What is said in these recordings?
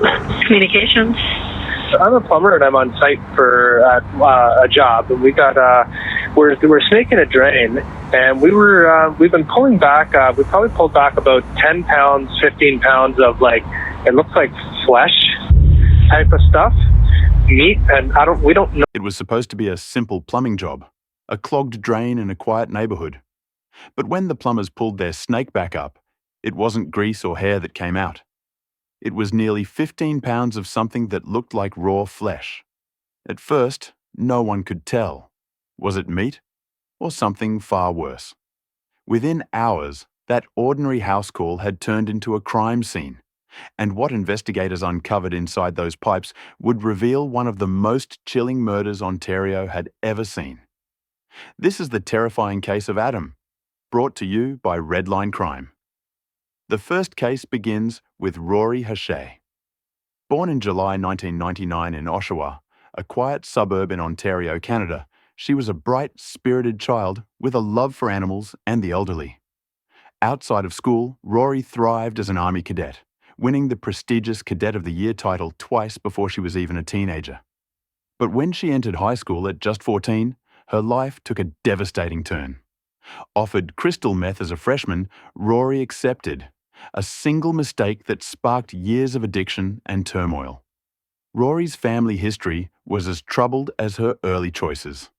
Communications. I'm a plumber and I'm on site for a job, and we're snaking a drain, and we've been pulling back. We probably pulled back about 10 pounds, 15 pounds of it looks like flesh type of stuff, meat, and we don't know. It was supposed to be a simple plumbing job, a clogged drain in a quiet neighborhood. But when the plumbers pulled their snake back up, it wasn't grease or hair that came out. It was nearly 15 pounds of something that looked like raw flesh. At first, no one could tell. Was it meat or something far worse? Within hours, that ordinary house call had turned into a crime scene, and what investigators uncovered inside those pipes would reveal one of the most chilling murders Ontario had ever seen. This is the terrifying case of Adam, brought to you by Redline Crime. The first case begins with Rory Hachey. Born in July 1999 in Oshawa, a quiet suburb in Ontario, Canada, she was a bright, spirited child with a love for animals and the elderly. Outside of school, Rory thrived as an Army cadet, winning the prestigious Cadet of the Year title twice before she was even a teenager. But when she entered high school at just 14, her life took a devastating turn. Offered crystal meth as a freshman, Rory accepted, a single mistake that sparked years of addiction and turmoil. Rory's family history was as troubled as her early choices.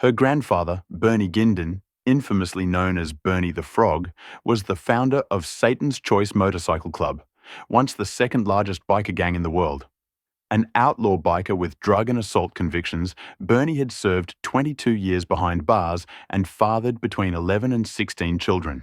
Her grandfather, Bernie Ginden, infamously known as Bernie the Frog, was the founder of Satan's Choice Motorcycle Club, once the second largest biker gang in the world. An outlaw biker with drug and assault convictions, Bernie had served 22 years behind bars and fathered between 11 and 16 children.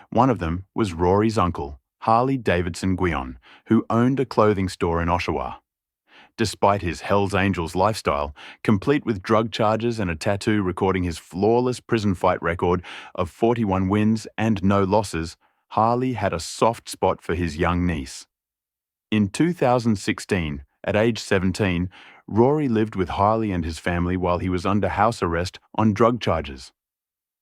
One of them was Rory's uncle, Harley Davidson Guion, who owned a clothing store in Oshawa. Despite his Hells Angels lifestyle, complete with drug charges and a tattoo recording his flawless prison fight record of 41 wins and no losses, Harley had a soft spot for his young niece. In 2016, at age 17, Rory lived with Harley and his family while he was under house arrest on drug charges.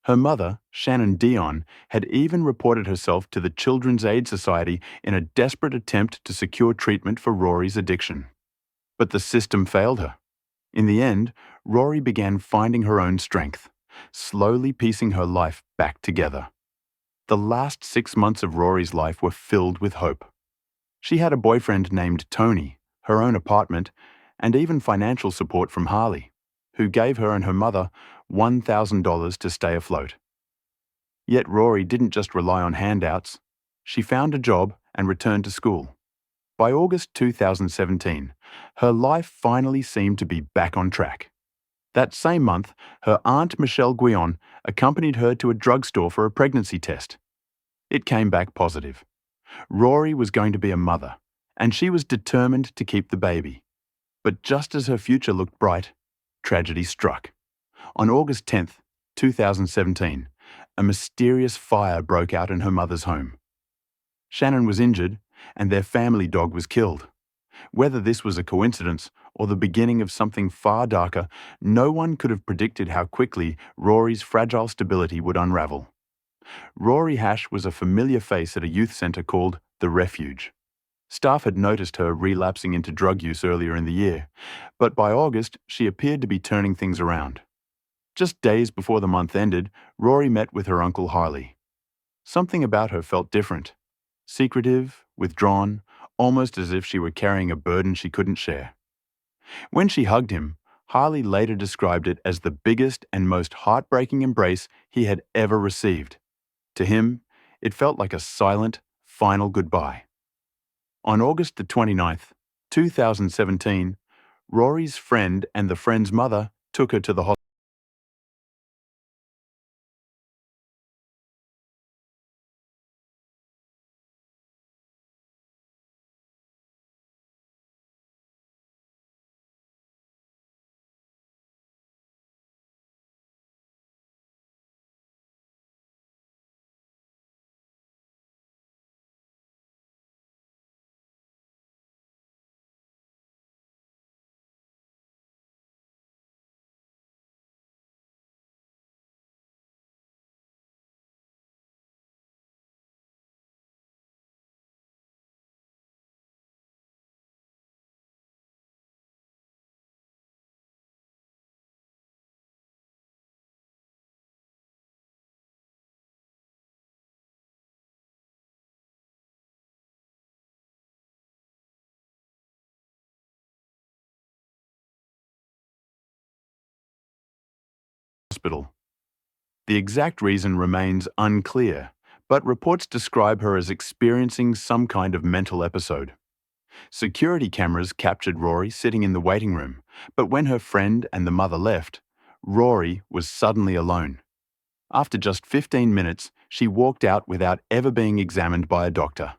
Her mother, Shannon Dion, had even reported herself to the Children's Aid Society in a desperate attempt to secure treatment for Rory's addiction. But the system failed her. In the end, Rory began finding her own strength, slowly piecing her life back together. The last 6 months of Rory's life were filled with hope. She had a boyfriend named Tony, her own apartment, and even financial support from Harley, who gave her and her mother $1,000 to stay afloat. Yet Rory didn't just rely on handouts. She found a job and returned to school. By August 2017, her life finally seemed to be back on track. That same month, her aunt Michelle Guion accompanied her to a drugstore for a pregnancy test. It came back positive. Rory was going to be a mother, and she was determined to keep the baby. But just as her future looked bright, tragedy struck. On August 10th, 2017, a mysterious fire broke out in her mother's home. Shannon was injured, and their family dog was killed. Whether this was a coincidence or the beginning of something far darker, no one could have predicted how quickly Rory's fragile stability would unravel. Rory Hash was a familiar face at a youth centre called The Refuge. Staff had noticed her relapsing into drug use earlier in the year, but by August she appeared to be turning things around. Just days before the month ended, Rory met with her uncle Harley. Something about her felt different. Secretive, withdrawn, almost as if she were carrying a burden she couldn't share. When she hugged him, Harley later described it as the biggest and most heartbreaking embrace he had ever received. To him, it felt like a silent, final goodbye. On August the 29th, 2017, Rory's friend and the friend's mother took her to the hospital. hospital. The exact reason remains unclear, but reports describe her as experiencing some kind of mental episode. Security cameras captured Rory sitting in the waiting room, but when her friend and the mother left, Rory was suddenly alone. After just 15 minutes, she walked out without ever being examined by a doctor.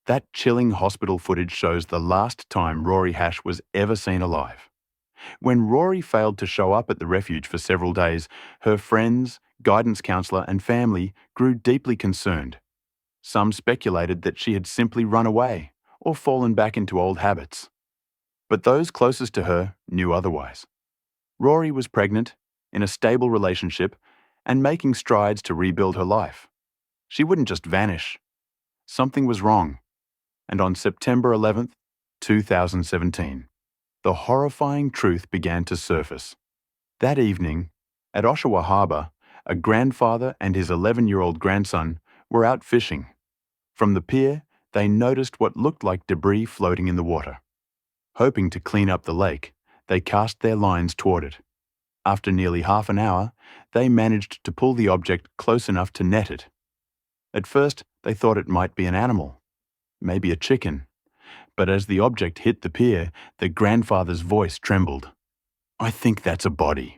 That chilling hospital footage shows the last time Rory Hash was ever seen alive. When Rory failed to show up at the refuge for several days, her friends, guidance counsellor and family grew deeply concerned. Some speculated that she had simply run away or fallen back into old habits. But those closest to her knew otherwise. Rory was pregnant, in a stable relationship, and making strides to rebuild her life. She wouldn't just vanish. Something was wrong. And on September 11th, 2017, the horrifying truth began to surface. That evening, at Oshawa Harbour, a grandfather and his 11-year-old grandson were out fishing. From the pier, they noticed what looked like debris floating in the water. Hoping to clean up the lake, they cast their lines toward it. After nearly half an hour, they managed to pull the object close enough to net it. At first, they thought it might be an animal, maybe a chicken. But as the object hit the pier, the grandfather's voice trembled. "I think that's a body."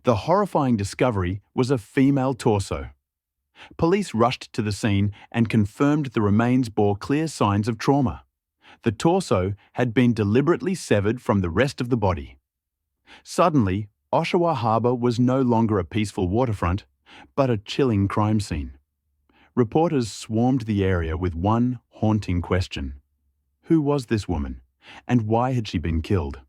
The horrifying discovery was a female torso. Police rushed to the scene and confirmed the remains bore clear signs of trauma. The torso had been deliberately severed from the rest of the body. Suddenly, Oshawa Harbour was no longer a peaceful waterfront, but a chilling crime scene. Reporters swarmed the area with one haunting question. Who was this woman, and why had she been killed?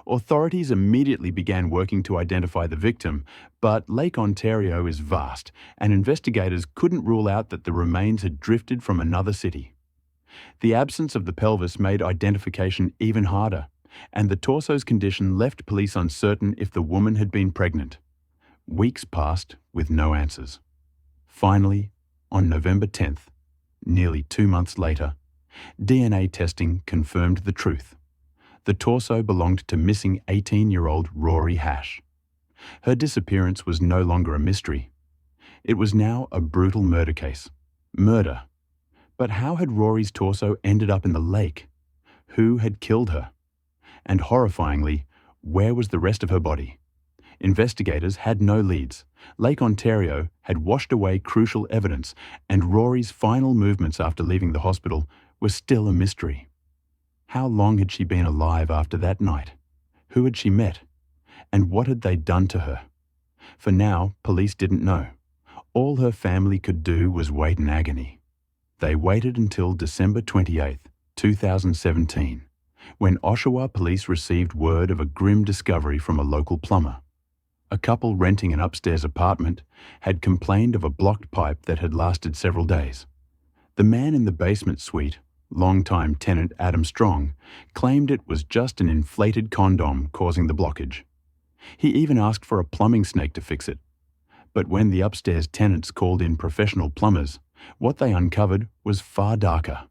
Authorities immediately began working to identify the victim, but Lake Ontario is vast, and investigators couldn't rule out that the remains had drifted from another city. The absence of the pelvis made identification even harder, and the torso's condition left police uncertain if the woman had been pregnant. Weeks passed with no answers. Finally, on November 10th, nearly 2 months later, DNA testing confirmed the truth. The torso belonged to missing 18-year-old Rory Hash. Her disappearance was no longer a mystery. It was now a brutal murder case. Murder. But how had Rory's torso ended up in the lake? Who had killed her? And horrifyingly, where was the rest of her body? Investigators had no leads. Lake Ontario had washed away crucial evidence, and Rory's final movements after leaving the hospital were still a mystery. How long had she been alive after that night? Who had she met? And what had they done to her? For now, police didn't know. All her family could do was wait in agony. They waited until December 28th, 2017, when Oshawa police received word of a grim discovery from a local plumber. A couple renting an upstairs apartment had complained of a blocked pipe that had lasted several days. The man in the basement suite, longtime tenant Adam Strong, claimed it was just an inflated condom causing the blockage. He even asked for a plumbing snake to fix it. But when the upstairs tenants called in professional plumbers, what they uncovered was far darker.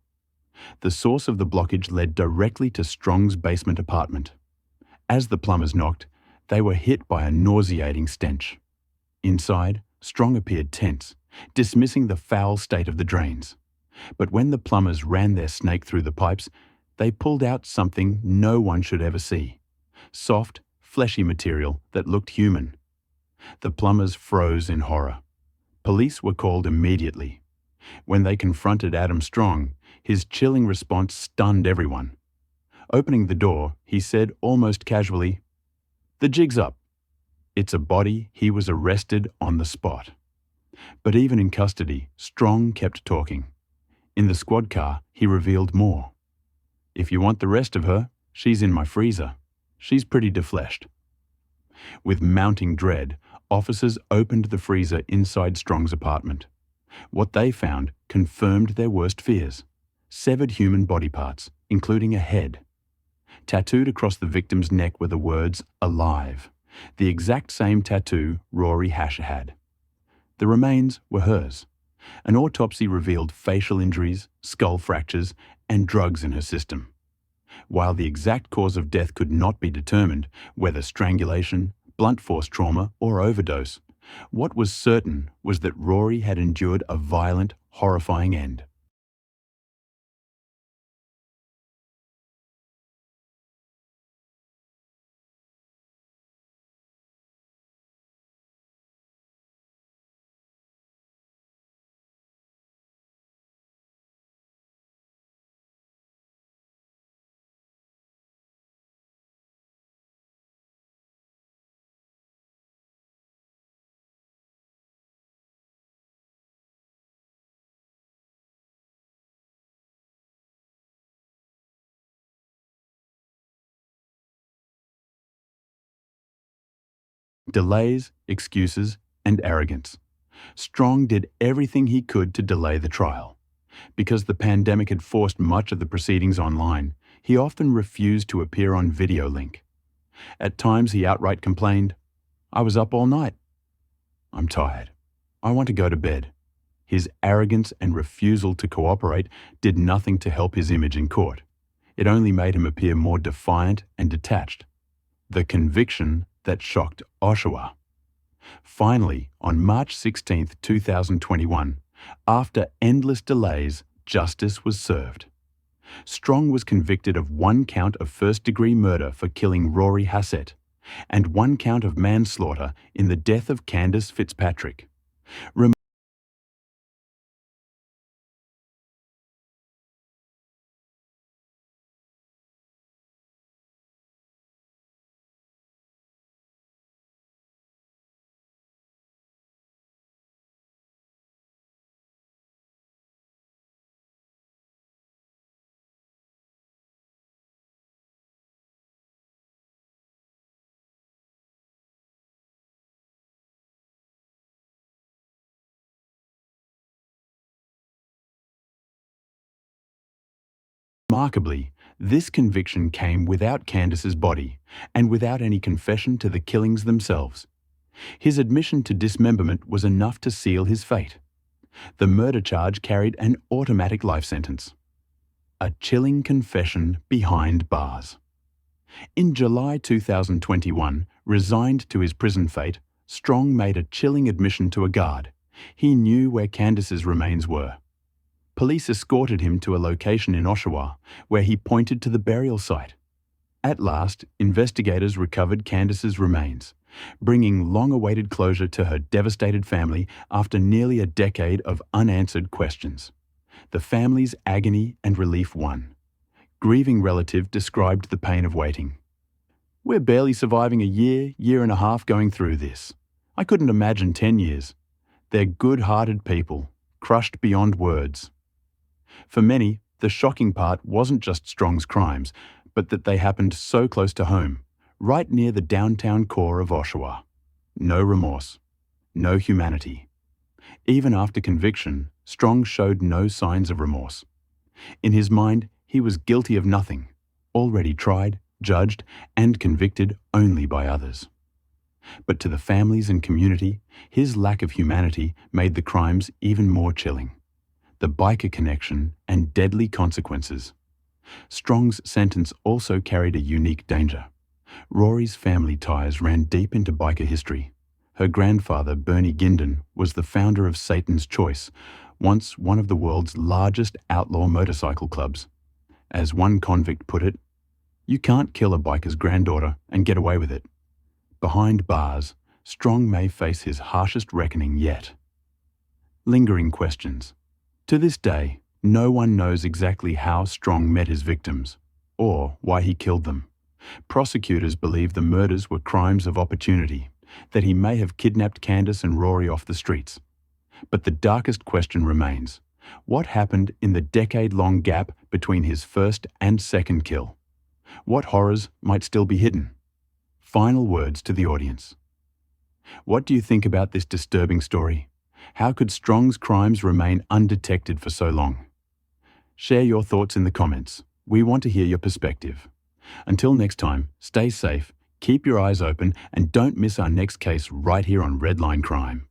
The source of the blockage led directly to Strong's basement apartment. As the plumbers knocked, they were hit by a nauseating stench. Inside, Strong appeared tense, dismissing the foul state of the drains. But when the plumbers ran their snake through the pipes, they pulled out something no one should ever see. Soft, fleshy material that looked human. The plumbers froze in horror. Police were called immediately. When they confronted Adam Strong, his chilling response stunned everyone. Opening the door, he said almost casually, "The jig's up. It's a body. He was arrested on the spot." But even in custody, Strong kept talking. In the squad car, he revealed more. "If you want the rest of her, she's in my freezer. She's pretty defleshed." With mounting dread, officers opened the freezer inside Strong's apartment. What they found confirmed their worst fears: severed human body parts, including a head. Tattooed across the victim's neck were the words "alive," the exact same tattoo Rory Hash had. The remains were hers. An autopsy revealed facial injuries, skull fractures, and drugs in her system. While the exact cause of death could not be determined, whether strangulation, blunt force trauma, or overdose, what was certain was that Rory had endured a violent, horrifying end. Delays, excuses, and arrogance. Strong did everything he could to delay the trial. Because the pandemic had forced much of the proceedings online, he often refused to appear on video link. At times he outright complained, "I was up all night. I'm tired. I want to go to bed." His arrogance and refusal to cooperate did nothing to help his image in court. It only made him appear more defiant and detached. The conviction that shocked Oshawa. Finally, on March 16, 2021, after endless delays, justice was served. Strong was convicted of 1 count of first-degree murder for killing Rory Hassett and 1 count of manslaughter in the death of Candace Fitzpatrick. Remarkably, this conviction came without Candace's body and without any confession to the killings themselves. His admission to dismemberment was enough to seal his fate. The murder charge carried an automatic life sentence. A chilling confession behind bars. In July 2021, resigned to his prison fate, Strong made a chilling admission to a guard. He knew where Candace's remains were. Police escorted him to a location in Oshawa, where he pointed to the burial site. At last, investigators recovered Candace's remains, bringing long-awaited closure to her devastated family after nearly a decade of unanswered questions. The family's agony and relief won. Grieving relative described the pain of waiting. "We're barely surviving a year and a half going through this. I couldn't imagine 10 years. They're good-hearted people, crushed beyond words." For many, the shocking part wasn't just Strong's crimes, but that they happened so close to home, right near the downtown core of Oshawa. No remorse, no humanity. Even after conviction, Strong showed no signs of remorse. In his mind, he was guilty of nothing, already tried, judged, and convicted only by others. But to the families and community, his lack of humanity made the crimes even more chilling. The biker connection and deadly consequences. Strong's sentence also carried a unique danger. Rory's family ties ran deep into biker history. Her grandfather, Bernie Ginden, was the founder of Satan's Choice, once one of the world's largest outlaw motorcycle clubs. As one convict put it, "You can't kill a biker's granddaughter and get away with it." Behind bars, Strong may face his harshest reckoning yet. Lingering questions. To this day, no one knows exactly how Strong met his victims, or why he killed them. Prosecutors believe the murders were crimes of opportunity, that he may have kidnapped Candace and Rory off the streets. But the darkest question remains: What happened in the decade-long gap between his first and second kill? What horrors might still be hidden? Final words to the audience. What do you think about this disturbing story? How could Strong's crimes remain undetected for so long? Share your thoughts in the comments. We want to hear your perspective. Until next time, stay safe, keep your eyes open, and don't miss our next case right here on Redline Crime.